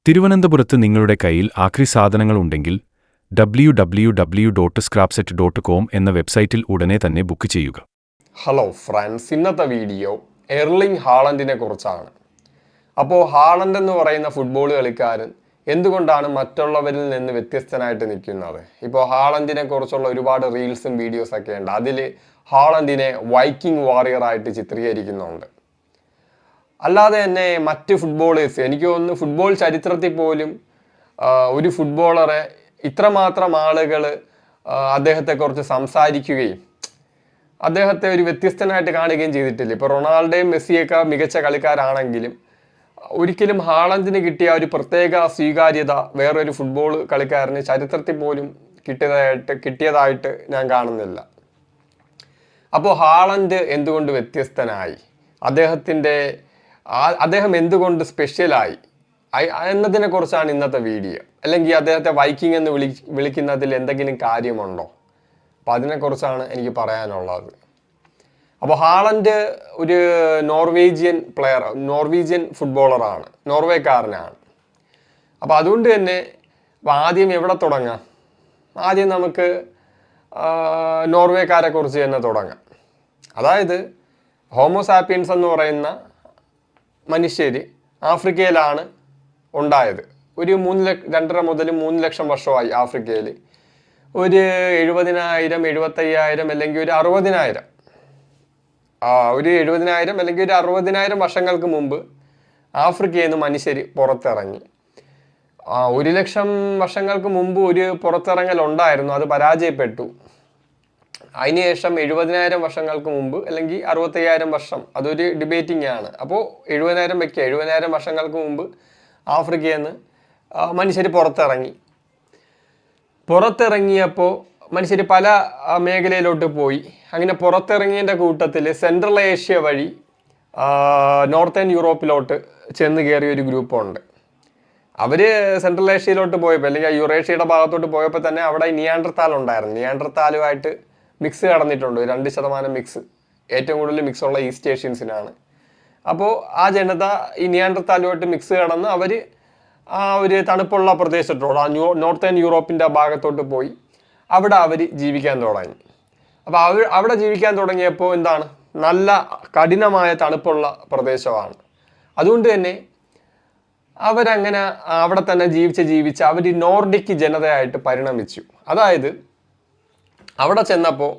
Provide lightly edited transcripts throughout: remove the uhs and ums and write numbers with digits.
തിരുവനന്തപുരത്ത് നിങ്ങളുടെ കയ്യിൽ ആക്രി സാധനങ്ങൾ ഉണ്ടെങ്കിൽ www.scrapset.com എന്ന വെബ്സൈറ്റിൽ ഉടനെ തന്നെ ബുക്ക് ചെയ്യുക. ഹലോ ഫ്രണ്ട്സ്, ഇന്നത്തെ വീഡിയോ എർലിംഗ് ഹാളൻഡിനെ കുറിച്ചാണ്. അപ്പോൾ ഹാളൻഡ് എന്ന് പറയുന്ന ഫുട്ബോൾ കളിക്കാരൻ എന്തുകൊണ്ടാണ് മറ്റുള്ളവരിൽ നിന്ന് വ്യത്യസ്തനായിട്ട് നിൽക്കുന്നത്? ഇപ്പോൾ ഹാളൻഡിനെ കുറിച്ചുള്ള ഒരുപാട് റീൽസും വീഡിയോസൊക്കെ ഉണ്ട്. അതിൽ ഹാളൻഡിനെ വൈക്കിംഗ് വാറിയർ ആയിട്ട് ചിത്രീകരിക്കുന്നുണ്ട്. അല്ലാതെ തന്നെ മറ്റ് ഫുട്ബോളേഴ്സ്, എനിക്ക് തോന്നുന്നു ഫുട്ബോൾ ചരിത്രത്തിൽ പോലും ഒരു ഫുട്ബോളറെ ഇത്രമാത്രം ആളുകൾ അദ്ദേഹത്തെക്കുറിച്ച് സംസാരിക്കുകയും അദ്ദേഹത്തെ ഒരു വ്യത്യസ്തനായിട്ട് കാണുകയും ചെയ്തിട്ടില്ല. ഇപ്പോൾ റൊണാൾഡോയും മെസ്സിയൊക്കെ മികച്ച കളിക്കാരാണെങ്കിലും ഒരിക്കലും ഹാളൻഡിന് കിട്ടിയ ഒരു പ്രത്യേക സ്വീകാര്യത വേറൊരു ഫുട്ബോൾ കളിക്കാരന് ചരിത്രത്തിൽ പോലും കിട്ടിയതായിട്ട് ഞാൻ കാണുന്നില്ല. അപ്പോൾ ഹാളൻഡ് എന്തുകൊണ്ട് വ്യത്യസ്തനായി, അദ്ദേഹം എന്തുകൊണ്ട് സ്പെഷ്യലായി എന്നതിനെ കുറിച്ചാണ് ഇന്നത്തെ വീഡിയോ. അല്ലെങ്കിൽ അദ്ദേഹത്തെ വൈക്കിംഗ് എന്ന് വിളിക്കുന്നതിൽ എന്തെങ്കിലും കാര്യമുണ്ടോ? അപ്പോൾ അതിനെക്കുറിച്ചാണ് എനിക്ക് പറയാനുള്ളത്. അപ്പോൾ ഹാളൻഡ് ഒരു നോർവീജിയൻ ഫുട്ബോളറാണ്, നോർവേക്കാരനാണ്. അപ്പോൾ അതുകൊണ്ട് തന്നെ ആദ്യം എവിടെ തുടങ്ങാം? ആദ്യം നമുക്ക് നോർവേക്കാരെ കുറിച്ച് തന്നെ തുടങ്ങാം. അതായത് ഹോമോസാപ്പിയൻസ് എന്ന് പറയുന്ന മനുഷ്യർ ആഫ്രിക്കയിലാണ് ഉണ്ടായത്. ഒരു 2.5 മുതൽ 3 ലക്ഷം വർഷമായി ആഫ്രിക്കയിൽ. ഒരു 70,000, 75,000 അല്ലെങ്കിൽ ഒരു 60,000 അല്ലെങ്കിൽ ഒരു 60,000 വർഷങ്ങൾക്ക് മുമ്പ് ആഫ്രിക്കയിൽ നിന്ന് മനുഷ്യർ പുറത്തിറങ്ങി. 1 ലക്ഷം വർഷങ്ങൾക്ക് മുമ്പ് ഒരു പുറത്തിറങ്ങൽ ഉണ്ടായിരുന്നു, അത് പരാജയപ്പെട്ടു. അതിനുശേഷം 70,000 വർഷങ്ങൾക്ക് മുമ്പ് അല്ലെങ്കിൽ 65,000 വർഷം, അതൊരു ഡിബേറ്റിംഗ് ആണ്. അപ്പോൾ 70,000 വെക്കുക, 70,000 വർഷങ്ങൾക്ക് മുമ്പ് ആഫ്രിക്കയിൽ നിന്ന് മനുഷ്യർ പുറത്തിറങ്ങിയപ്പോൾ മനുഷ്യർ പല മേഖലയിലോട്ട് പോയി. അങ്ങനെ പുറത്തിറങ്ങിയതിൻ്റെ കൂട്ടത്തിൽ സെൻട്രൽ ഏഷ്യ വഴി നോർത്തേൺ യൂറോപ്പിലോട്ട് ചെന്ന് കയറിയ ഒരു ഗ്രൂപ്പുണ്ട്. അവർ സെൻട്രൽ ഏഷ്യയിലോട്ട് പോയപ്പോൾ അല്ലെങ്കിൽ യുറേഷ്യയുടെ ഭാഗത്തോട്ട് പോയപ്പോൾ തന്നെ അവിടെ നിയാൻഡർതാൽ ഉണ്ടായിരുന്നു. നിയാൻഡർതാലുമായിട്ട് മിക്സ് കടന്നിട്ടുണ്ട്, 2% മിക്സ്. ഏറ്റവും കൂടുതൽ മിക്സ് ഉള്ള ഈസ്റ്റ് ഏഷ്യൻസിനാണ്. അപ്പോൾ ആ ജനത ഈ നിയാൻഡർതാലുമായിട്ട് മിക്സ് കടന്ന് അവർ ആ ഒരു തണുപ്പുള്ള പ്രദേശത്തോട്, ആ നോർത്തേൺ യൂറോപ്പിൻ്റെ ഭാഗത്തോട്ട് പോയി അവിടെ അവർ ജീവിക്കാൻ തുടങ്ങി. അപ്പോൾ അവിടെ ജീവിക്കാൻ തുടങ്ങിയപ്പോൾ എന്താണ്, നല്ല കഠിനമായ തണുപ്പുള്ള പ്രദേശമാണ്. അതുകൊണ്ട് തന്നെ അവരങ്ങനെ അവിടെ തന്നെ ജീവിച്ച് അവർ നോർഡിക് ജനതയായിട്ട് പരിണമിച്ചു. അതായത് അവിടെ ചെന്നപ്പോൾ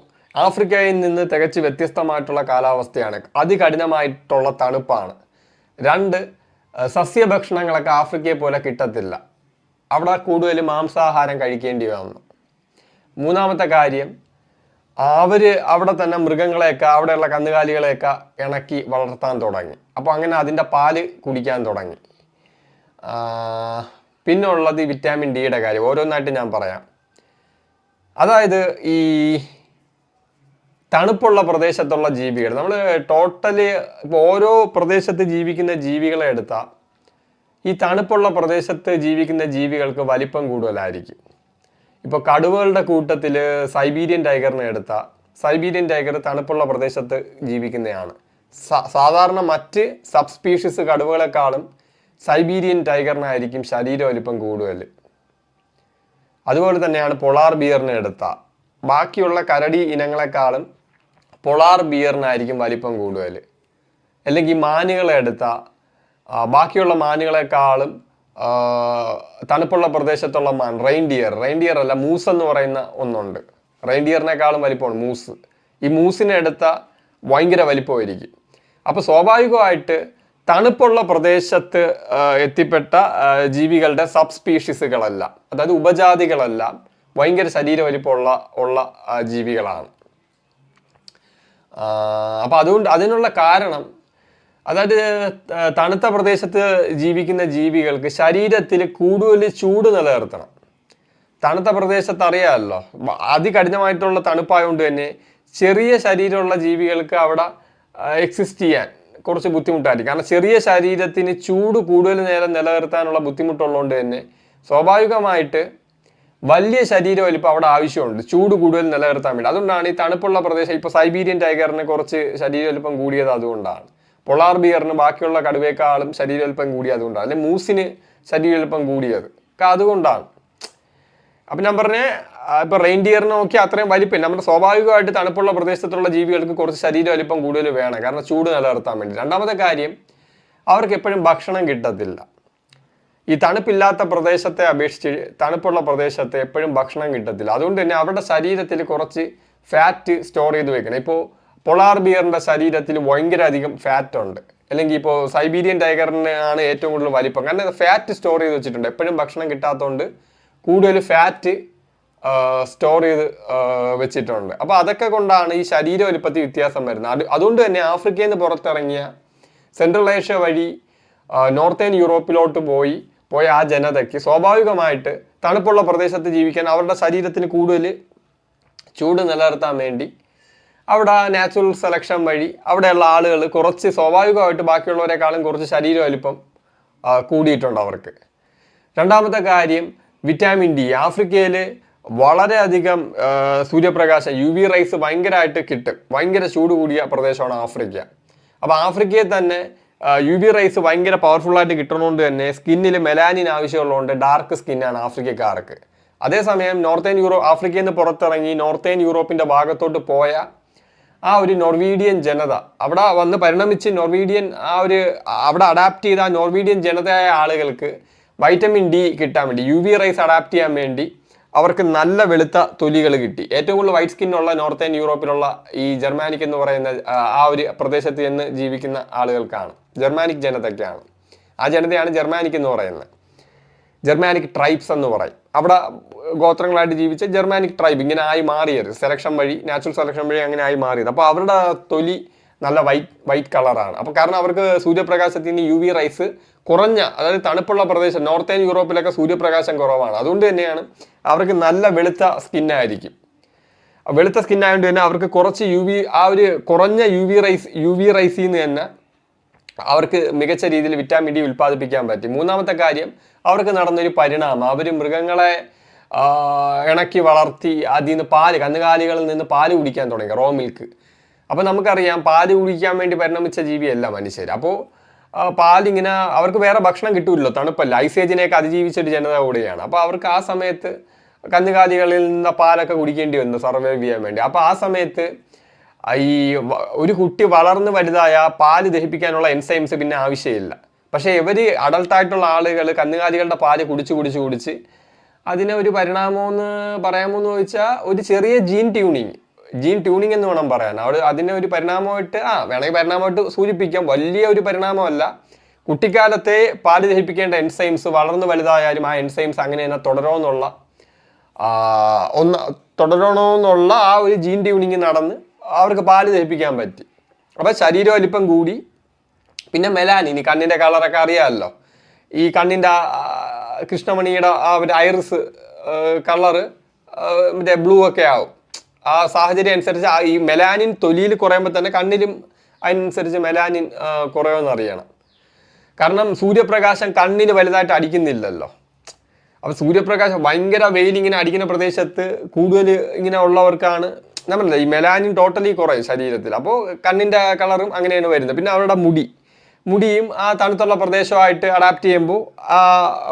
ആഫ്രിക്കയിൽ നിന്ന് തികച്ച് വ്യത്യസ്തമായിട്ടുള്ള കാലാവസ്ഥയാണ്, അതികഠിനമായിട്ടുള്ള തണുപ്പാണ്. 2, സസ്യഭക്ഷണങ്ങളൊക്കെ ആഫ്രിക്കയെ പോലെ കിട്ടത്തില്ല, അവിടെ കൂടുതൽ മാംസാഹാരം കഴിക്കേണ്ടി വന്നു. 3-മത്തെ കാര്യം, അവിടെ തന്നെ മൃഗങ്ങളെയൊക്കെ, അവിടെയുള്ള കന്നുകാലികളെയൊക്കെ ഇണക്കി വളർത്താൻ തുടങ്ങി. അപ്പോൾ അങ്ങനെ അതിൻ്റെ പാല് കുടിക്കാൻ തുടങ്ങി. പിന്നെ ഉള്ളത് വിറ്റാമിൻ ഡിയുടെ കാര്യം. ഓരോന്നായിട്ട് ഞാൻ പറയാം. അതായത് ഈ തണുപ്പുള്ള പ്രദേശത്തുള്ള ജീവികൾ, നമ്മൾ ടോട്ടലി ഇപ്പോൾ ഓരോ പ്രദേശത്ത് ജീവിക്കുന്ന ജീവികളെ എടുത്താൽ ഈ തണുപ്പുള്ള പ്രദേശത്ത് ജീവിക്കുന്ന ജീവികൾക്ക് വലിപ്പം കൂടുതലായിരിക്കും. ഇപ്പോൾ കടുവകളുടെ കൂട്ടത്തിൽ സൈബീരിയൻ ടൈഗറിനെ എടുത്താൽ സൈബീരിയൻ ടൈഗർ തണുപ്പുള്ള പ്രദേശത്ത് ജീവിക്കുന്നതാണ്. സാധാരണ മറ്റ് സബ് സ്പീഷീസ് കടുവകളെക്കാളും സൈബീരിയൻ ടൈഗറിനായിരിക്കും ശരീര വലിപ്പം കൂടുതൽ. അതുപോലെ തന്നെയാണ് പൊളാർ ബിയറിനെ എടുത്താൽ ബാക്കിയുള്ള കരടി ഇനങ്ങളെക്കാളും പൊളാർ ബിയറിനായിരിക്കും വലിപ്പം കൂടുതൽ. അല്ലെങ്കിൽ മാനുകളെ എടുത്താൽ ബാക്കിയുള്ള മാനുകളെക്കാളും തണുപ്പുള്ള പ്രദേശത്തുള്ള മാൻ, റെയിൻഡിയർ അല്ല, മൂസ് എന്ന് പറയുന്ന ഒന്നുണ്ട്. റെയിൻഡിയറിനേക്കാളും വലിപ്പമാണ് മൂസ്. ഈ മൂസിനെ എടുത്താൽ ഭയങ്കര വലിപ്പമായിരിക്കും. അപ്പോൾ സ്വാഭാവികമായിട്ട് തണുപ്പുള്ള പ്രദേശത്ത് എത്തിപ്പെട്ട ജീവികളുടെ സബ് സ്പീഷീസുകളെല്ലാം, അതായത് ഉപജാതികളെല്ലാം ഭയങ്കര ശരീര വലിപ്പമുള്ള ജീവികളാണ്. അപ്പോൾ അതുകൊണ്ട് അതിനുള്ള കാരണം, അതായത് തണുത്ത പ്രദേശത്ത് ജീവിക്കുന്ന ജീവികൾക്ക് ശരീരത്തിൽ കൂടുതൽ ചൂട് നിലനിർത്തണം. തണുത്ത പ്രദേശത്ത് അറിയാമല്ലോ, അതികഠിനമായിട്ടുള്ള തണുപ്പായതുകൊണ്ട് തന്നെ ചെറിയ ശരീരമുള്ള ജീവികൾക്ക് അവിടെ എക്സിസ്റ്റ് ചെയ്യാൻ കുറച്ച് ബുദ്ധിമുട്ടായിരിക്കും. കാരണം ചെറിയ ശരീരത്തിന് ചൂട് കൂടുതൽ നേരം നിലനിർത്താനുള്ള ബുദ്ധിമുട്ടുള്ളതുകൊണ്ട് തന്നെ സ്വാഭാവികമായിട്ട് വലിയ ശരീര വലിപ്പം അവിടെ ആവശ്യമുണ്ട്, ചൂട് കൂടുതൽ നിലനിർത്താൻ വേണ്ടി. അതുകൊണ്ടാണ് ഈ തണുപ്പുള്ള പ്രദേശം, ഇപ്പോൾ സൈബീരിയൻ ടൈഗറിന് കുറച്ച് ശരീര വലിപ്പം കൂടിയത് അതുകൊണ്ടാണ്. പൊളാർ ബിയറിന് ബാക്കിയുള്ള കടുവേക്കാളും ശരീര വലിപ്പം കൂടിയത് അതുകൊണ്ടാണ്. അല്ലെങ്കിൽ മൂസിന് ശരീര വലിപ്പം കൂടിയത്. അതുകൊണ്ടാണ്. അപ്പം ഞാൻ പറഞ്ഞ ഇപ്പോൾ റെയിൻഡിയറിനെ നോക്കി അത്രയും വലിപ്പം നമ്മുടെ സ്വാഭാവികമായിട്ട് തണുപ്പുള്ള പ്രദേശത്തുള്ള ജീവികൾക്ക് കുറച്ച് ശരീര വലിപ്പം കൂടുതൽ വേണം, കാരണം ചൂട് നിലനിർത്താൻ വേണ്ടി. രണ്ടാമത്തെ കാര്യം, അവർക്ക് എപ്പോഴും ഭക്ഷണം കിട്ടത്തില്ല. ഈ തണുപ്പില്ലാത്ത പ്രദേശത്തെ അപേക്ഷിച്ച് തണുപ്പുള്ള പ്രദേശത്ത് എപ്പോഴും ഭക്ഷണം കിട്ടത്തില്ല. അതുകൊണ്ട് തന്നെ അവരുടെ ശരീരത്തിൽ കുറച്ച് ഫാറ്റ് സ്റ്റോർ ചെയ്ത് വെക്കണം. ഇപ്പോൾ പൊളാർ ബിയറിൻ്റെ ശരീരത്തിൽ ഭയങ്കര അധികം ഫാറ്റ് ഉണ്ട്, അല്ലെങ്കിൽ ഇപ്പോൾ സൈബീരിയൻ ടൈഗറിന് ആണ് ഏറ്റവും കൂടുതൽ വലിപ്പം, കാരണം ഫാറ്റ് സ്റ്റോർ ചെയ്ത് വെച്ചിട്ടുണ്ട്. എപ്പോഴും ഭക്ഷണം കിട്ടാത്തതുകൊണ്ട് കൂടുതൽ ഫാറ്റ് സ്റ്റോർ ചെയ്ത് വെച്ചിട്ടുണ്ട്. അപ്പോൾ അതൊക്കെ കൊണ്ടാണ് ഈ ശരീര വലിപ്പത്തിൽ വ്യത്യാസം വരുന്നത്. അതുകൊണ്ട് തന്നെ ആഫ്രിക്കയിൽ നിന്ന് പുറത്തിറങ്ങിയ സെൻട്രൽ ഏഷ്യ വഴി നോർത്തേൺ യൂറോപ്പിലോട്ട് പോയ ആ ജനതയ്ക്ക് സ്വാഭാവികമായിട്ട് തണുപ്പുള്ള പ്രദേശത്ത് ജീവിക്കാൻ അവരുടെ ശരീരത്തിന് കൂടുതൽ ചൂട് നിലനിർത്താൻ വേണ്ടി അവിടെ നാച്ചുറൽ സെലക്ഷൻ വഴി അവിടെയുള്ള ആളുകൾ കുറച്ച് സ്വാഭാവികമായിട്ട് ബാക്കിയുള്ളവരെക്കാളും കുറച്ച് ശരീര വലിപ്പം കൂടിയിട്ടുണ്ട് അവർക്ക്. രണ്ടാമത്തെ കാര്യം, വിറ്റാമിൻ ഡി. ആഫ്രിക്കയിൽ വളരെയധികം സൂര്യപ്രകാശം UV റൈസ് ഭയങ്കരമായിട്ട് കിട്ടും. ഭയങ്കര ചൂട് കൂടിയ പ്രദേശമാണ് ആഫ്രിക്ക. അപ്പോൾ ആഫ്രിക്കയിൽ തന്നെ UV റൈസ് ഭയങ്കര പവർഫുള്ളായിട്ട് കിട്ടുന്നതുകൊണ്ട് തന്നെ സ്കിന്നിൽ മെലാനിൻ ആവശ്യമുള്ളതുകൊണ്ട് ഡാർക്ക് സ്കിന്നാണ് ആഫ്രിക്കക്കാർക്ക്. അതേസമയം ആഫ്രിക്കയിൽ നിന്ന് പുറത്തിറങ്ങി നോർത്തേൺ യൂറോപ്പിൻ്റെ ഭാഗത്തോട്ട് പോയ ആ ഒരു നോർവീഡിയൻ ജനത, അവിടെ വന്ന് പരിണമിച്ച് അവിടെ അഡാപ്റ്റ് ചെയ്ത നോർവീഡിയൻ ജനതയായ ആളുകൾക്ക് വൈറ്റമിൻ ഡി കിട്ടാൻ വേണ്ടി, UV റൈസ് അഡാപ്റ്റ് ചെയ്യാൻ വേണ്ടി അവർക്ക് നല്ല വെളുത്ത തൊലികൾ കിട്ടി. ഏറ്റവും കൂടുതൽ വൈറ്റ് സ്കിന്നുള്ള നോർത്തേൺ യൂറോപ്പിലുള്ള ഈ ജർമാനിക് എന്ന് പറയുന്ന ആ ഒരു പ്രദേശത്ത് നിന്ന് ജീവിക്കുന്ന ആളുകൾക്കാണ്, ജർമാനിക് ജനതയ്ക്കാണ്. ആ ജനതയാണ് ജർമാനിക് എന്ന് പറയുന്നത്. ജർമാനിക് ട്രൈബ്സ് എന്ന് പറയും. അവിടെ ഗോത്രങ്ങളായിട്ട് ജീവിച്ച ജർമാനിക് ട്രൈബ് ഇങ്ങനെ ആയി മാറിയത് നാച്ചുറൽ സെലക്ഷൻ വഴി അങ്ങനെ ആയി മാറിയത്. അപ്പോൾ അവരുടെ തൊലി നല്ല വൈറ്റ് കളറാണ്. അപ്പോൾ കാരണം അവർക്ക് സൂര്യപ്രകാശത്തിന് UV റൈസ് കുറഞ്ഞ, അതായത് തണുപ്പുള്ള പ്രദേശം നോർത്തേൺ യൂറോപ്പിലൊക്കെ സൂര്യപ്രകാശം കുറവാണ്. അതുകൊണ്ട് തന്നെയാണ് അവർക്ക് നല്ല വെളുത്ത സ്കിന്നായിരിക്കും. വെളുത്ത സ്കിന്നായതുകൊണ്ട് തന്നെ അവർക്ക് കുറച്ച് കുറഞ്ഞ UV റൈസിൽ നിന്ന് തന്നെ അവർക്ക് മികച്ച രീതിയിൽ വിറ്റാമിൻ ഡി ഉൽപ്പാദിപ്പിക്കാൻ പറ്റി. മൂന്നാമത്തെ കാര്യം, അവർക്ക് നടന്നൊരു പരിണാമം. അവർ മൃഗങ്ങളെ ഇണക്കി വളർത്തി അതിൽ നിന്ന് കന്നുകാലികളിൽ നിന്ന് പാല് കുടിക്കാൻ തുടങ്ങി, റോ മിൽക്ക്. അപ്പോൾ നമുക്കറിയാം പാല് കുടിക്കാൻ വേണ്ടി പരിണമിച്ച ജീവിയല്ല മനുഷ്യർ. അപ്പോൾ പാലിങ്ങനെ അവർക്ക് വേറെ ഭക്ഷണം കിട്ടൂല്ലോ, തണുപ്പല്ല, ഐസേജിനെയൊക്കെ അതിജീവിച്ചൊരു ജനത കൂടെയാണ്. അപ്പോൾ അവർക്ക് ആ സമയത്ത് കന്നുകാലികളിൽ നിന്ന് പാലൊക്കെ കുടിക്കേണ്ടി വന്നു സർവൈവ് ചെയ്യാൻ വേണ്ടി. അപ്പോൾ ആ സമയത്ത് ഒരു കുട്ടി വളർന്ന് വലുതായ പാല് ദഹിപ്പിക്കാനുള്ള എൻസൈംസ് പിന്നെ ആവശ്യമില്ല. പക്ഷേ അഡൾട്ടായിട്ടുള്ള ആളുകൾ കന്നുകാലികളുടെ പാല് കുടിച്ച് അതിനെ ഒരു പരിണാമമെന്ന് പറയാമോന്ന് ചോദിച്ചാൽ ഒരു ചെറിയ ജീൻ ട്യൂണിങ് എന്ന് വേണം പറയാൻ. അതിനെ ഒരു പരിണാമമായിട്ട് വേണമെങ്കിൽ പരിണാമമായിട്ട് സൂചിപ്പിക്കാം. വലിയ ഒരു പരിണാമമല്ല. കുട്ടിക്കാലത്തെ പാല് ദഹിപ്പിക്കേണ്ട എൻസൈംസ് വളർന്ന് വലുതായാലും ആ എൻസൈംസ് അങ്ങനെ തന്നെ തുടരണമെന്നുള്ള ആ ഒരു ജീൻ ട്യൂണിങ് നടന്ന് അവർക്ക് പാല് ദഹിപ്പിക്കാൻ പറ്റി. അപ്പോൾ ശരീര വലിപ്പം കൂടി. പിന്നെ മെലാനിൻ, കണ്ണിൻ്റെ കളറൊക്കെ അറിയാമല്ലോ. ഈ കണ്ണിൻ്റെ കൃഷ്ണമണിയുടെ ആ ഒരു ഐറിസ് കളറ് മറ്റേ ബ്ലൂ ഒക്കെ ആവും. ആ സാഹചര്യം അനുസരിച്ച് ഈ മെലാനിൻ തൊലിയിൽ കുറയുമ്പോൾ തന്നെ കണ്ണിലും അതിനനുസരിച്ച് മെലാനിൻ കുറയുമെന്ന് അറിയണം. കാരണം സൂര്യപ്രകാശം കണ്ണിന് വലുതായിട്ട് അടിക്കുന്നില്ലല്ലോ. അപ്പോൾ സൂര്യപ്രകാശം ഭയങ്കര വെയിലിങ്ങനെ അടിക്കുന്ന പ്രദേശത്ത് കൂടുതൽ ഇങ്ങനെ ഉള്ളവർക്കാണ് നമ്മളല്ല ഈ മെലാനിൻ ടോട്ടലി കുറയും ശരീരത്തിൽ. അപ്പോൾ കണ്ണിൻ്റെ കളറും അങ്ങനെയാണ് വരുന്നത്. പിന്നെ അവരുടെ മുടിയും ആ തണുത്തുള്ള പ്രദേശമായിട്ട് അഡാപ്റ്റ് ചെയ്യുമ്പോൾ ആ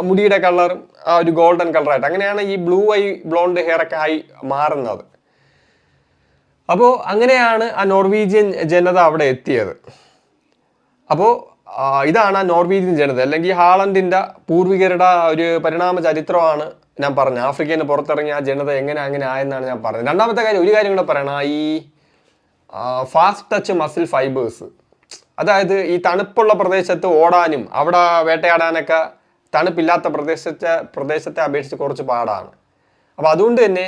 മുടിയുടെ കളറും ആ ഒരു ഗോൾഡൻ കളറായിട്ട് അങ്ങനെയാണ് ഈ ബ്ലോണ്ട് ഹെയർ ഒക്കെ ആയി മാറുന്നത്. അപ്പോൾ അങ്ങനെയാണ് ആ നോർവീജിയൻ ജനത അവിടെ എത്തിയത്. അപ്പോൾ ഇതാണ് ആ നോർവീജിയൻ ജനത, അല്ലെങ്കിൽ ഹാളണ്ടിൻ്റെ പൂർവികരുടെ ഒരു പരിണാമ ചരിത്രമാണ് ഞാൻ പറഞ്ഞത്. ആഫ്രിക്കയിൽ നിന്ന് പുറത്തിറങ്ങിയ ആ ജനത അങ്ങനെ ആയെന്നാണ് ഞാൻ പറഞ്ഞത്. രണ്ടാമത്തെ കാര്യം, ഒരു കാര്യം കൂടെ പറയണം, ഈ ഫാസ്റ്റ് ടച്ച് മസിൽ ഫൈബേഴ്സ്, അതായത് ഈ തണുപ്പുള്ള പ്രദേശത്ത് ഓടാനും അവിടെ വേട്ടയാടാനൊക്കെ തണുപ്പില്ലാത്ത പ്രദേശത്തെ അപേക്ഷിച്ച് കുറച്ച് പാടാണ്. അപ്പോൾ അതുകൊണ്ട് തന്നെ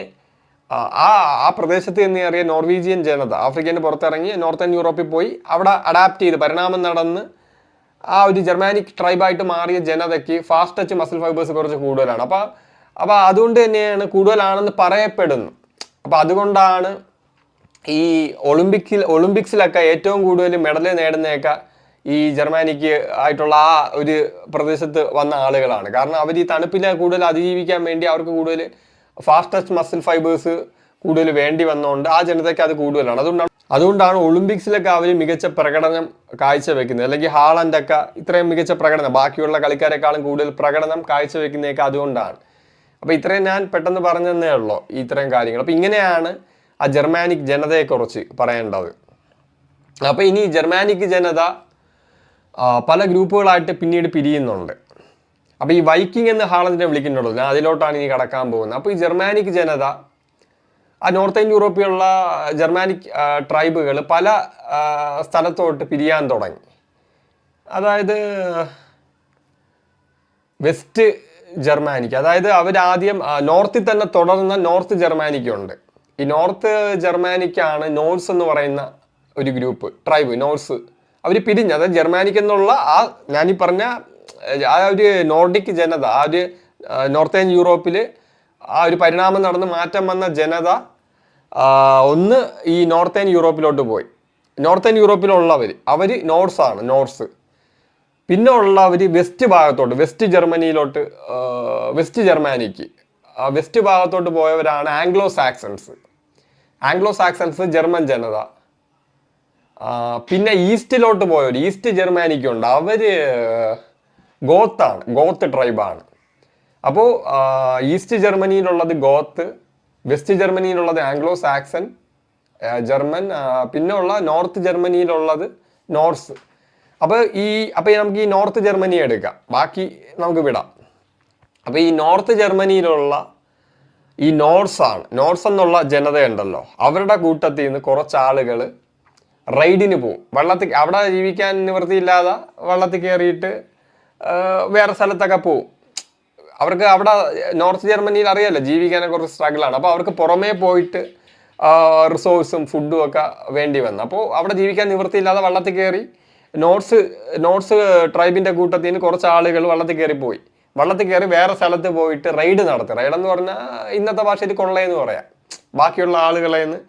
ആ പ്രദേശത്ത് എന്നേറിയ നോർവീജിയൻ ജനത ആഫ്രിക്കയിൽ നിന്ന് പുറത്തിറങ്ങി നോർത്തേൺ യൂറോപ്പിൽ പോയി അവിടെ അഡാപ്റ്റ് ചെയ്ത് പരിണാമം നടന്ന് ആ ഒരു ജർമാനിക് ട്രൈബായിട്ട് മാറിയ ജനതയ്ക്ക് ഫാസ്റ്റ് ടച്ച് മസിൽ ഫൈബേഴ്സ് കുറച്ച് കൂടുതലാണ്. അപ്പോൾ അതുകൊണ്ട് തന്നെയാണ് കൂടുതലാണെന്ന് പറയപ്പെടുന്നു. അപ്പോൾ അതുകൊണ്ടാണ് ഈ ഒളിമ്പിക്സിലൊക്കെ ഏറ്റവും കൂടുതൽ മെഡൽ നേടുന്നതൊക്കെ ഈ ജർമാനിക്ക് ആയിട്ടുള്ള ആ ഒരു പ്രദേശത്ത് വന്ന ആളുകളാണ്. കാരണം അവർ ഈ തണുപ്പിനെ കൂടുതൽ അതിജീവിക്കാൻ വേണ്ടി അവർക്ക് കൂടുതൽ ഫാസ്റ്റ് ടച്ച് മസിൽ ഫൈബേഴ്സ് കൂടുതൽ വേണ്ടി വന്നതുകൊണ്ട് ആ ജനതയ്ക്ക് അത് കൂടുതലാണ്. അതുകൊണ്ടാണ് ഒളിമ്പിക്സിലൊക്കെ അവർ മികച്ച പ്രകടനം കാഴ്ചവെക്കുന്നത്. അല്ലെങ്കിൽ ഹാളൻഡൊക്കെ ഇത്രയും മികച്ച പ്രകടനം ബാക്കിയുള്ള കളിക്കാരെക്കാളും കൂടുതൽ പ്രകടനം കാഴ്ചവെക്കുന്നതൊക്കെ അതുകൊണ്ടാണ്. അപ്പോൾ ഇത്രയും ഞാൻ പെട്ടെന്ന് പറഞ്ഞതന്നേ ഉള്ളൂ ഇത്രയും കാര്യങ്ങൾ. അപ്പോൾ ഇങ്ങനെയാണ് ആ ജർമാനിക് ജനതയെക്കുറിച്ച് പറയേണ്ടത്. അപ്പോൾ ഇനി ജർമാനിക് ജനത പല ഗ്രൂപ്പുകളായിട്ട് പിന്നീട് പിരിയുന്നുണ്ട്. അപ്പോൾ ഈ വൈക്കിംഗ് എന്ന് ഹാളൻഡിനെ വിളിക്കുന്നുള്ളൂ. ഞാൻ അതിലോട്ടാണ് ഇനി കടക്കാൻ പോകുന്നത്. അപ്പോൾ ഈ ജർമാനിക് ജനത ആ നോർത്തേൺ യൂറോപ്പിലുള്ള ജർമാനിക് ട്രൈബുകൾ പല സ്ഥലത്തോട്ട് പിരിയാൻ തുടങ്ങി. അതായത് വെസ്റ്റ് ജർമാനിക്ക്, അതായത് അവരാദ്യം നോർത്തിൽ തന്നെ തുടർന്ന നോർത്ത് ജർമാനിക്കുണ്ട്. ഈ നോർത്ത് ജർമാനിക്കാണ് നോർസ് എന്ന് പറയുന്ന ഒരു ഗ്രൂപ്പ് ട്രൈബ് നോർസ്. അവർ പിരിഞ്ഞ്, അതായത് ജർമാനിക്ക് എന്നുള്ള ആ ഞാനീ പറഞ്ഞ ആ ഒരു നോർഡിക് ജനത, ആ ഒരു നോർത്തേൺ യൂറോപ്പിൽ ആ ഒരു പരിണാമം നടന്ന് മാറ്റം വന്ന ജനത ഒന്ന് ഈ നോർത്തേൺ യൂറോപ്പിലോട്ട് പോയി. നോർത്തേൺ യൂറോപ്പിലുള്ളവർ അവർ നോർസാണ്, നോർസ്. പിന്നെ ഉള്ളവർ വെസ്റ്റ് ഭാഗത്തോട്ട്, വെസ്റ്റ് ജർമ്മനിയിലോട്ട്, വെസ്റ്റ് ജർമാനിക്ക് വെസ്റ്റ് ഭാഗത്തോട്ട് പോയവരാണ് Anglo Saxons. Anglo Saxons German ജനത. പിന്നെ ഈസ്റ്റിലോട്ട് പോയവർ, ഈസ്റ്റ് ജർമാനിക്കുണ്ട്, അവർ ഗോത്താണ്, ഗോത്ത് ട്രൈബാണ്. അപ്പോൾ ഈസ്റ്റ് ജർമ്മനിയിലുള്ളത് ഗോത്ത്, വെസ്റ്റ് ജർമ്മനിയിലുള്ളത് ആംഗ്ലോ സാക്സൺ ജർമ്മൻ, പിന്നെ ഉള്ള നോർത്ത് ജർമ്മനിയിലുള്ളത് നോർസ്. അപ്പോൾ നമുക്ക് ഈ നോർത്ത് ജർമ്മനി എടുക്കാം, ബാക്കി നമുക്ക് വിടാം. അപ്പോൾ ഈ നോർത്ത് ജർമ്മനിയിലുള്ള ഈ നോർസ് എന്നുള്ള ജനതയുണ്ടല്ലോ, അവരുടെ കൂട്ടത്തിൽ നിന്ന് കുറച്ച് ആളുകൾ റൈഡിന് പോവും. വെള്ളത്തിൽ അവിടെ ജീവിക്കാൻ നിവൃത്തിയില്ലാതെ വെള്ളത്തിൽ കയറിയിട്ട് വേറെ സ്ഥലത്തൊക്കെ പോവും. അവർക്ക് അവിടെ നോർത്ത് ജർമ്മനിയിൽ അറിയാമല്ലോ ജീവിക്കാനെ കുറച്ച് സ്ട്രഗിളാണ്. അപ്പോൾ അവർക്ക് പുറമേ പോയിട്ട് റിസോഴ്സും ഫുഡും ഒക്കെ വേണ്ടി വന്നു. അപ്പോൾ അവിടെ ജീവിക്കാൻ നിവൃത്തിയില്ലാതെ വെള്ളത്തിൽ കയറി നോർസ് ട്രൈബിൻ്റെ കൂട്ടത്തിൽ നിന്ന് കുറച്ച് ആളുകൾ വെള്ളത്തിൽ കയറി പോയി. വെള്ളത്തിൽ കയറി വേറെ സ്ഥലത്ത് പോയിട്ട് റെയ്ഡ് നടത്തി. റെയ്ഡെന്ന് പറഞ്ഞാൽ ഇന്നത്തെ ഭാഷയിൽ കൊള്ളയെന്ന് പറയാം. ബാക്കിയുള്ള ആളുകളെ നിന്ന്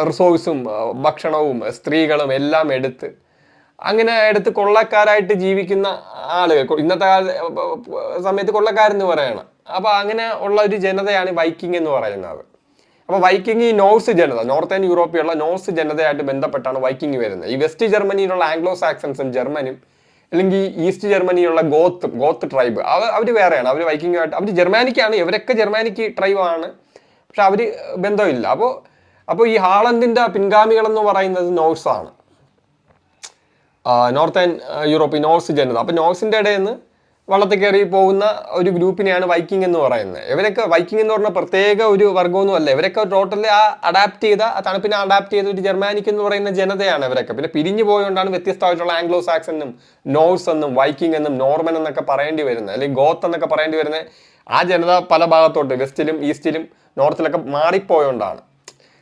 റിസോഴ്സും ഭക്ഷണവും സ്ത്രീകളും എല്ലാം എടുത്ത് കൊള്ളക്കാരായിട്ട് ജീവിക്കുന്ന ആളുകൾ, ഇന്നത്തെ സമയത്ത് കൊള്ളക്കാരെന്ന് പറയണം. അപ്പോൾ അങ്ങനെ ഉള്ള ഒരു ജനതയാണ് വൈക്കിംഗ് എന്ന് പറയുന്നത്. അപ്പോൾ വൈക്കിംഗ് ഈ നോർസ് ജനത, നോർത്തേൺ യൂറോപ്പിലുള്ള നോർസ് ജനതയായിട്ട് ബന്ധപ്പെട്ടാണ് വൈക്കിംഗ് വരുന്നത്. ഈ വെസ്റ്റ് ജർമ്മനിയിലുള്ള ആംഗ്ലോ സാക്സൺസും ജർമ്മനും, അല്ലെങ്കിൽ ഈസ്റ്റ് ജർമ്മനിയിലുള്ള ഗോത്ത് ട്രൈബ്, അവർ വേറെയാണ്. അവർ വൈക്കിങ്ങുമായിട്ട്, അവർ ജർമാനിക്കാണ്, ഇവരൊക്കെ ജർമാനിക് ട്രൈബാണ്, പക്ഷെ അവർ ബന്ധമില്ല. അപ്പോൾ ഈ ഹാളൻഡിൻ്റെ പിൻഗാമികളെന്ന് പറയുന്നത് നോർസാണ്, നോർത്തേൺ യൂറോപ്പ്, നോർസ് ജനത. അപ്പോൾ നോർസിൻ്റെ ഇടയിൽ നിന്ന് വള്ളത്തിൽ കയറി പോകുന്ന ഒരു ഗ്രൂപ്പിനെയാണ് വൈക്കിംഗ് എന്ന് പറയുന്നത്. ഇവരൊക്കെ വൈക്കിംഗ് എന്ന് പറഞ്ഞാൽ പ്രത്യേക ഒരു വർഗ്ഗമൊന്നും അല്ല. ഇവരൊക്കെ ടോട്ടലി ആ തണുപ്പിനെ അഡാപ്റ്റ് ചെയ്ത ഒരു ജർമാനിക് എന്ന് പറയുന്ന ജനതയാണ് ഇവരൊക്കെ. പിന്നെ പിരിഞ്ഞു പോയതുകൊണ്ടാണ് വ്യത്യസ്തമായിട്ടുള്ള ആംഗ്ലോ സാക്സ് എന്നും നോർസ് എന്നും വൈക്കിംഗ് എന്നും നോർമൻ എന്നൊക്കെ പറയേണ്ടി വരുന്നത്, അല്ലെങ്കിൽ ഗോത്ത് എന്നൊക്കെ പറയേണ്ടി വരുന്നത്. ആ ജനത പല ഭാഗത്തോട്ട് വെസ്റ്റിലും ഈസ്റ്റിലും നോർത്തിലൊക്കെ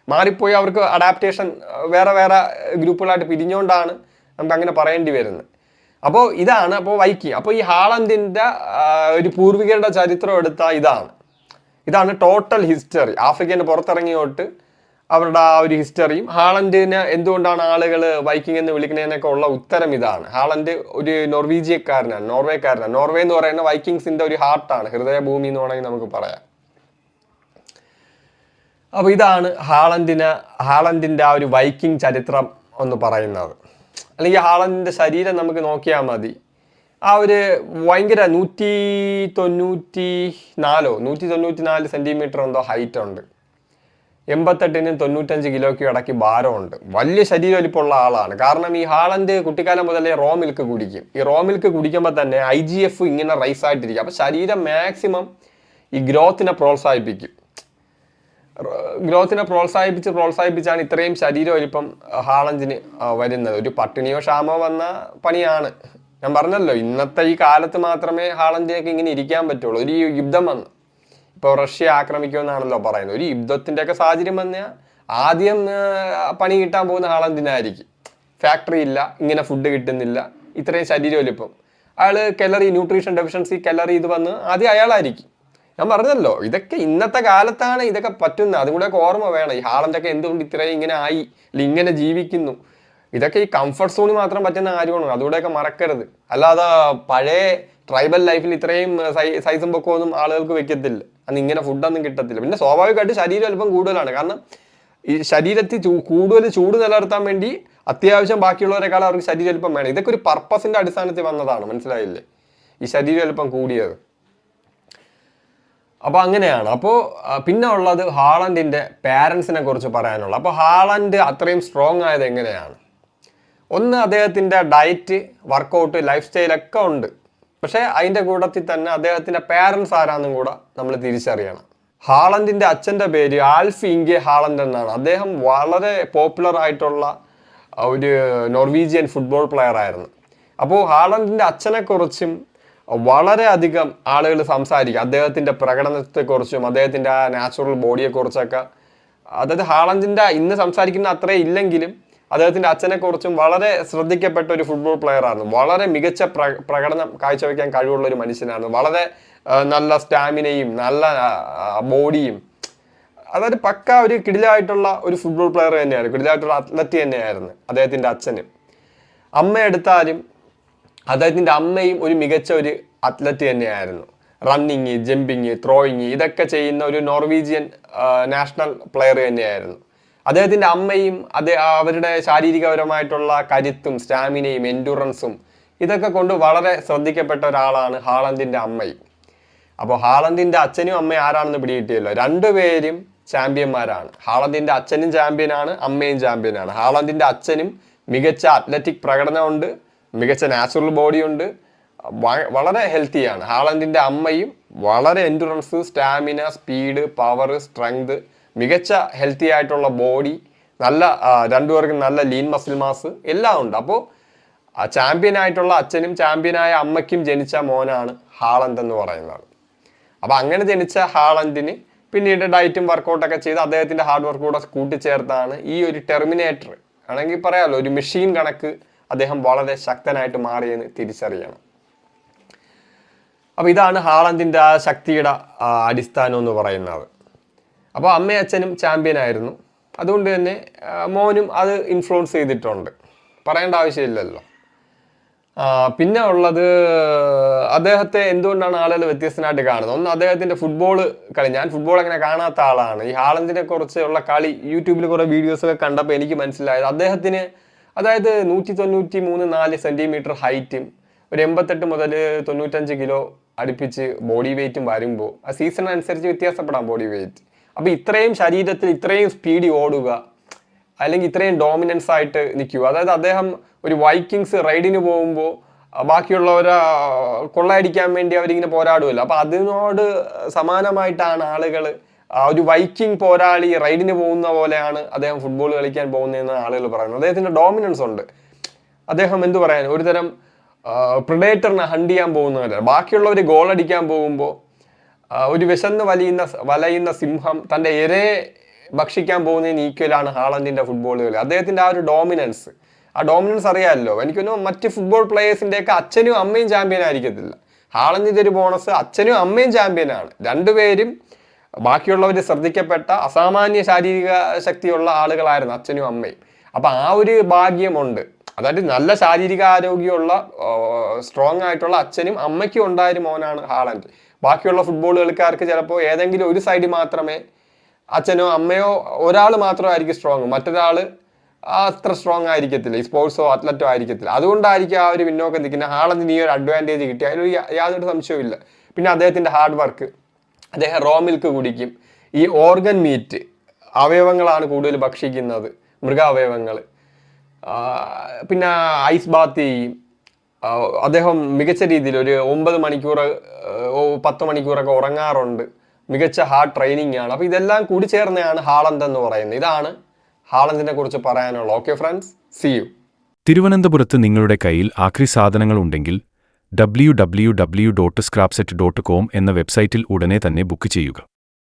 മാറിപ്പോയി അവർക്ക് അഡാപ്റ്റേഷൻ വേറെ ഗ്രൂപ്പുകളായിട്ട് പിരിഞ്ഞുകൊണ്ടാണ് നമുക്ക് അങ്ങനെ പറയേണ്ടി വരുന്നത്. അപ്പോൾ അപ്പോൾ വൈക്കിംഗ്. അപ്പോൾ ഈ ഹാളൻഡിൻ്റെ ഒരു പൂർവികരുടെ ചരിത്രം എടുത്താൽ ഇതാണ് ടോട്ടൽ ഹിസ്റ്ററി. ആഫ്രിക്കന് പുറത്തിറങ്ങിയോട്ട് അവരുടെ ആ ഒരു ഹിസ്റ്ററിയും ഹാളൻഡിന് എന്തുകൊണ്ടാണ് ആളുകൾ വൈക്കിംഗ് എന്ന് വിളിക്കുന്നതിനൊക്കെ ഉള്ള ഉത്തരം ഇതാണ്. ഹാളൻഡ് ഒരു നോർവേക്കാരനാണ്. നോർവേ എന്ന് പറയുന്ന വൈക്കിങ്സിന്റെ ഒരു ഹാർട്ടാണ്, ഹൃദയഭൂമി എന്ന് വേണമെങ്കിൽ നമുക്ക് പറയാം. അപ്പോൾ ഇതാണ് ഹാളൻഡിൻ്റെ ആ ഒരു വൈക്കിംഗ് ചരിത്രം എന്ന് പറയുന്നത്. അല്ലെങ്കിൽ ഹാളൻഡിൻ്റെ ശരീരം നമുക്ക് നോക്കിയാൽ മതി. ആ ഒരു ഭയങ്കര 194 സെൻറ്റിമീറ്റർ എന്തോ ഹൈറ്റ് ഉണ്ട്, 88-നും 95 കിലോയ്ക്കും ഇടയ്ക്ക് ഭാരമുണ്ട്. വലിയ ശരീര വലിപ്പമുള്ള ആളാണ്. കാരണം ഈ ഹാളൻഡ് കുട്ടിക്കാലം മുതലേ റോ മിൽക്ക് കുടിക്കും. ഈ റോ മിൽക്ക് കുടിക്കുമ്പോൾ തന്നെ IGF ഇങ്ങനെ റൈസ് ആയിട്ടിരിക്കും. അപ്പോൾ ശരീരം മാക്സിമം ഈ ഗ്രോത്തിനെ പ്രോത്സാഹിപ്പിച്ചാണ് ഇത്രയും ശരീര വലിപ്പം ഹാളൻഡിന് വരുന്നത്. ഒരു പട്ടിണിയോ ക്ഷാമോ വന്ന പണിയാണ്. ഞാൻ പറഞ്ഞല്ലോ, ഇന്നത്തെ ഈ കാലത്ത് മാത്രമേ ഹാളൻഡിനൊക്കെ ഇങ്ങനെ ഇരിക്കാൻ പറ്റുള്ളൂ. ഒരു യുദ്ധം വന്ന്, ഇപ്പോൾ റഷ്യ ആക്രമിക്കുമെന്നാണല്ലോ പറയുന്നത്. ഒരു യുദ്ധത്തിൻ്റെയൊക്കെ സാഹചര്യം വന്നാൽ ആദ്യം പണി കിട്ടാൻ പോകുന്ന ഹാളൻഡിനായിരിക്കും. ഫാക്ടറി ഇല്ല, ഇങ്ങനെ ഫുഡ് കിട്ടുന്നില്ല, ഇത്രയും ശരീര വലിപ്പം. അയാൾ ന്യൂട്രീഷൻ ഡെഫിഷ്യൻസി ഇത് വന്ന് ആദ്യം അയാളായിരിക്കും. ഞാൻ പറഞ്ഞല്ലോ, ഇതൊക്കെ ഇന്നത്തെ കാലത്താണ് ഇതൊക്കെ പറ്റുന്നത്. അതും കൂടെ ഓർമ്മ വേണം. ഈ ഹാളൻഡൊക്കെ എന്തുകൊണ്ട് ഇത്രയും ഇങ്ങനെ ആയി, അല്ലെങ്കിൽ ഇങ്ങനെ ജീവിക്കുന്നു. ഇതൊക്കെ ഈ കംഫർട്ട് സോണിൽ മാത്രം പറ്റുന്ന കാര്യമാണ്, അതുകൂടെയൊക്കെ മറക്കരുത്. അല്ലാതെ പഴയ ട്രൈബൽ ലൈഫിൽ ഇത്രയും സൈസും പൊക്കമൊന്നും ആളുകൾക്ക് വെക്കത്തില്ല, അന്ന് ഇങ്ങനെ ഫുഡൊന്നും കിട്ടത്തില്ല. പിന്നെ സ്വാഭാവികമായിട്ട് ശരീരം അല്പം കൂടുതലാണ്, കാരണം ഈ ശരീരത്തിൽ കൂടുതൽ ചൂട് നിലനിർത്താൻ വേണ്ടി അത്യാവശ്യം ബാക്കിയുള്ളവരെക്കാളും അവർക്ക് ശരീരം അല്പം വേണം. ഇതൊക്കെ ഒരു പർപ്പസിന്റെ അടിസ്ഥാനത്തിൽ വന്നതാണ്, മനസ്സിലായില്ലേ, ഈ ശരീരം അല്പം കൂടിയത്. അപ്പോൾ അങ്ങനെയാണ്. അപ്പോൾ പിന്നെ ഉള്ളത് ഹാളൻഡിന്റെ പാരൻസിനെ കുറിച്ച് പറയാനുള്ളത്. അപ്പോൾ ഹാളൻഡ് അത്രയും സ്ട്രോങ് ആയത് എങ്ങനെയാണ്? ഒന്ന്, അദ്ദേഹത്തിന്റെ ഡയറ്റ്, വർക്കൗട്ട്, ലൈഫ് സ്റ്റൈലൊക്കെ ഉണ്ട്. പക്ഷേ അതിൻ്റെ കൂട്ടത്തിൽ തന്നെ അദ്ദേഹത്തിന്റെ പാരൻസ് ആരാന്നും കൂടെ നമ്മൾ തിരിച്ചറിയണം. ഹാളൻഡിന്റെ അച്ഛൻ്റെ പേര് ആൽഫ് ഇംഗെ ഹാളൻഡ് എന്നാണ്. അദ്ദേഹം വളരെ പോപ്പുലർ ആയിട്ടുള്ള ഒരു നോർവീജിയൻ ഫുട്ബോൾ പ്ലെയർ ആയിരുന്നു. അപ്പോൾ ഹാളൻഡിന്റെ അച്ഛനെക്കുറിച്ചും വളരെയധികം ആളുകൾ സംസാരിക്കും, അദ്ദേഹത്തിൻ്റെ പ്രകടനത്തെക്കുറിച്ചും അദ്ദേഹത്തിൻ്റെ ആ നാച്ചുറൽ ബോഡിയെക്കുറിച്ചൊക്കെ. അതായത് ഹാളൻഡിൻ്റെ ഇന്ന് സംസാരിക്കുന്ന അത്രേ ഇല്ലെങ്കിലും അദ്ദേഹത്തിൻ്റെ അച്ഛനെക്കുറിച്ചും വളരെ ശ്രദ്ധിക്കപ്പെട്ട ഒരു ഫുട്ബോൾ പ്ലെയർ ആയിരുന്നു. വളരെ മികച്ച പ്രകടനം കാഴ്ചവെക്കാൻ കഴിവുള്ള ഒരു മനുഷ്യനായിരുന്നു. വളരെ നല്ല സ്റ്റാമിനയും നല്ല ബോഡിയും, അതായത് പക്ക ഒരു കിടിലായിട്ടുള്ള ഒരു ഫുട്ബോൾ പ്ലെയർ തന്നെയാണ്, കിടിലായിട്ടുള്ള അത്ലറ്റ് തന്നെയായിരുന്നു അദ്ദേഹത്തിൻ്റെ അച്ഛന്. അമ്മ എടുത്താലും അദ്ദേഹത്തിൻ്റെ അമ്മയും ഒരു മികച്ച ഒരു അത്ലറ്റ് തന്നെയായിരുന്നു. റണ്ണിങ്, ജമ്പിങ്, ത്രോയിങ് ഇതൊക്കെ ചെയ്യുന്ന ഒരു നോർവീജിയൻ നാഷണൽ പ്ലെയർ തന്നെയായിരുന്നു. അദ്ദേഹത്തിൻ്റെ അമ്മയും അവരുടെ ശാരീരികപരമായിട്ടുള്ള കരുത്തും സ്റ്റാമിനയും എൻഡുറൻസും ഇതൊക്കെ കൊണ്ട് വളരെ ശ്രദ്ധിക്കപ്പെട്ട ഒരാളാണ് ഹാളൻഡിൻ്റെ അമ്മയും. അപ്പോൾ ഹാളൻഡിൻ്റെ അച്ഛനും അമ്മയും ആരാണെന്ന് പിടികിട്ടിയല്ലോ, രണ്ടുപേരും ചാമ്പ്യന്മാരാണ്. ഹാളൻഡിൻ്റെ അച്ഛനും ചാമ്പ്യനാണ്, അമ്മയും ചാമ്പ്യനാണ്. ഹാളൻഡിൻ്റെ അച്ഛനും മികച്ച അത്ലറ്റിക് പ്രകടനമുണ്ട്, മികച്ച നാച്ചുറൽ ബോഡിയുണ്ട്, വളരെ ഹെൽത്തിയാണ്. ഹാളൻഡിൻ്റെ അമ്മയും വളരെ endurance, stamina, speed, power, strength, മികച്ച ഹെൽത്തി ആയിട്ടുള്ള ബോഡി, നല്ല രണ്ടുപേർക്കും നല്ല ലീൻ മസിൽ മാസ് എല്ലാം ഉണ്ട്. അപ്പോൾ ചാമ്പ്യനായിട്ടുള്ള അച്ഛനും ചാമ്പ്യനായ അമ്മയ്ക്കും ജനിച്ച മോനാണ് ഹാളൻഡ് എന്ന് പറയുന്നത്. അപ്പോൾ അങ്ങനെ ജനിച്ച ഹാളൻഡിന് പിന്നീട് ഡയറ്റും വർക്കൗട്ടൊക്കെ ചെയ്ത് അദ്ദേഹത്തിൻ്റെ ഹാർഡ് വർക്ക് കൂടെ കൂട്ടിച്ചേർത്താണ് ഈ ഒരു ടെർമിനേറ്റർ ആണെങ്കിൽ പറയാമല്ലോ, ഒരു മെഷീൻ കണക്ക് അദ്ദേഹം വളരെ ശക്തനായിട്ട് മാറിയെന്ന് തിരിച്ചറിയണം. അപ്പോൾ ഇതാണ് ഹാളൻഡിൻ്റെ ആ ശക്തിയുടെ അടിസ്ഥാനം എന്ന് പറയുന്നത്. അപ്പോൾ അമ്മയും അച്ഛനും ചാമ്പ്യനായിരുന്നു, അതുകൊണ്ട് തന്നെ മോനും അത് ഇൻഫ്ലുവൻസ് ചെയ്തിട്ടുണ്ട്, പറയേണ്ട ആവശ്യമില്ലല്ലോ. പിന്നെ ഉള്ളത് അദ്ദേഹത്തെ എന്തുകൊണ്ടാണ് ആളുകൾ വ്യത്യസ്തനായിട്ട് കാണുന്നത്? ഒന്ന്, അദ്ദേഹത്തിൻ്റെ ഫുട്ബോൾ കളി. ഞാൻ ഫുട്ബോൾ അങ്ങനെ കാണാത്ത ആളാണ്. ഈ ഹാളൻഡിനെ കുറിച്ചുള്ള കളി യൂട്യൂബിൽ കുറേ വീഡിയോസൊക്കെ കണ്ടപ്പോൾ എനിക്ക് മനസ്സിലായത് അദ്ദേഹത്തിന്, അതായത് 193-4 സെൻറ്റിമീറ്റർ ഹൈറ്റും ഒരു 88 മുതൽ 95 കിലോ അടുപ്പിച്ച് ബോഡി വെയ്റ്റും വരുമ്പോൾ ആ സീസൺ അനുസരിച്ച് വ്യത്യാസപ്പെടാം ബോഡി വെയ്റ്റ്. അപ്പോൾ ഇത്രയും ശരീരത്തിൽ ഇത്രയും സ്പീഡിൽ ഓടുക, അല്ലെങ്കിൽ ഇത്രയും ഡോമിനൻസ് ആയിട്ട് നിൽക്കുക. അതായത് അദ്ദേഹം ഒരു വൈക്കിങ്സ് റൈഡിന് പോകുമ്പോൾ ബാക്കിയുള്ളവരെ കൊള്ളയടിക്കാൻ വേണ്ടി അവരിങ്ങനെ പോരാടുമല്ലോ, അപ്പോൾ അതിനോട് സമാനമായിട്ടാണ് ആളുകൾ ഒരു വൈക്കിംഗ് പോരാളി റൈഡിന് പോകുന്ന പോലെയാണ് അദ്ദേഹം ഫുട്ബോൾ കളിക്കാൻ പോകുന്നതെന്ന് ആളുകൾ പറയുന്നത്. അദ്ദേഹത്തിൻ്റെ ഡോമിനൻസ് ഉണ്ട്. അദ്ദേഹം എന്തു പറയാൻ, ഒരുതരം പ്രിഡേറ്ററിനെ ഹണ്ട് ചെയ്യാൻ പോകുന്നവരല്ല. ബാക്കിയുള്ളവർ ഗോൾ അടിക്കാൻ പോകുമ്പോൾ ഒരു വിശന്ന് വലയുന്ന സിംഹം തൻ്റെ ഇരയെ ഭക്ഷിക്കാൻ പോകുന്നതിന് ഈക്വലാണ് ഹാളൻഡിൻ്റെ ഫുട്ബോൾ കളി. അദ്ദേഹത്തിൻ്റെ ആ ഒരു ഡോമിനൻസ്, ആ ഡോമിനൻസ് അറിയാമല്ലോ. എനിക്കൊന്നും മറ്റ് ഫുട്ബോൾ പ്ലേയേഴ്സിൻ്റെയൊക്കെ അച്ഛനും അമ്മയും ചാമ്പ്യൻ ആയിരിക്കത്തില്ല. ഹാളൻഡിൻ്റെ ഒരു ബോണസ്, അച്ഛനും അമ്മയും ചാമ്പ്യനാണ്, രണ്ടുപേരും ബാക്കിയുള്ളവർ ശ്രദ്ധിക്കപ്പെട്ട അസാമാന്യ ശാരീരിക ശക്തിയുള്ള ആളുകളായിരുന്നു അച്ഛനും അമ്മയും. അപ്പം ആ ഒരു ഭാഗ്യമുണ്ട്. അതായത് നല്ല ശാരീരിക ആരോഗ്യമുള്ള സ്ട്രോങ് ആയിട്ടുള്ള അച്ഛനും അമ്മയ്ക്കും ഉണ്ടായൊരു മോനാണ് ഹാളൻഡ്. ബാക്കിയുള്ള ഫുട്ബോൾ കളിക്കാർക്ക് ചിലപ്പോൾ ഏതെങ്കിലും ഒരു സൈഡിൽ മാത്രമേ അച്ഛനോ അമ്മയോ ഒരാൾ മാത്രമായിരിക്കും സ്ട്രോങ്, മറ്റൊരാൾ അത്ര സ്ട്രോങ് ആയിരിക്കത്തില്ല, ഈ സ്പോർട്സോ അത്ലറ്റോ ആയിരിക്കത്തില്ല. അതുകൊണ്ടായിരിക്കും ആ ഒരു പിന്നോക്കം നിൽക്കുന്നത്. ഹാളൻഡിന് ഈ ഒരു അഡ്വാൻറ്റേജ് കിട്ടി, അതിലൊരു യാതൊരു സംശയവും. പിന്നെ അദ്ദേഹത്തിൻ്റെ ഹാർഡ് വർക്ക്, അദ്ദേഹം റോ മിൽക്ക് കുടിക്കും, ഈ ഓർഗൻ മീറ്റ് അവയവങ്ങളാണ് കൂടുതൽ ഭക്ഷിക്കുന്നത്, മൃഗാവയവങ്ങൾ. പിന്നെ ഐസ് ബാത്ത് ചെയ്യും. അദ്ദേഹം മികച്ച രീതിയിൽ ഒരു 9 മണിക്കൂർ 10 മണിക്കൂറൊക്കെ ഉറങ്ങാറുണ്ട്. മികച്ച ഹാർഡ് ട്രെയിനിങ് ആണ്. അപ്പോൾ ഇതെല്ലാം കൂടി ചേർന്നതാണ് ഹാളൻഡ് എന്ന് പറയുന്നത്. ഇതാണ് ഹാളൻഡിനെ കുറിച്ച് പറയാനുള്ളത്. Okay friends, see you. തിരുവനന്തപുരത്ത് നിങ്ങളുടെ കയ്യിൽ ആക്രി സാധനങ്ങൾ ഉണ്ടെങ്കിൽ www.scrapset.com എന്ന വെബ്സൈറ്റിൽ ഉടനെ തന്നെ ബുക്ക് ചെയ്യുക.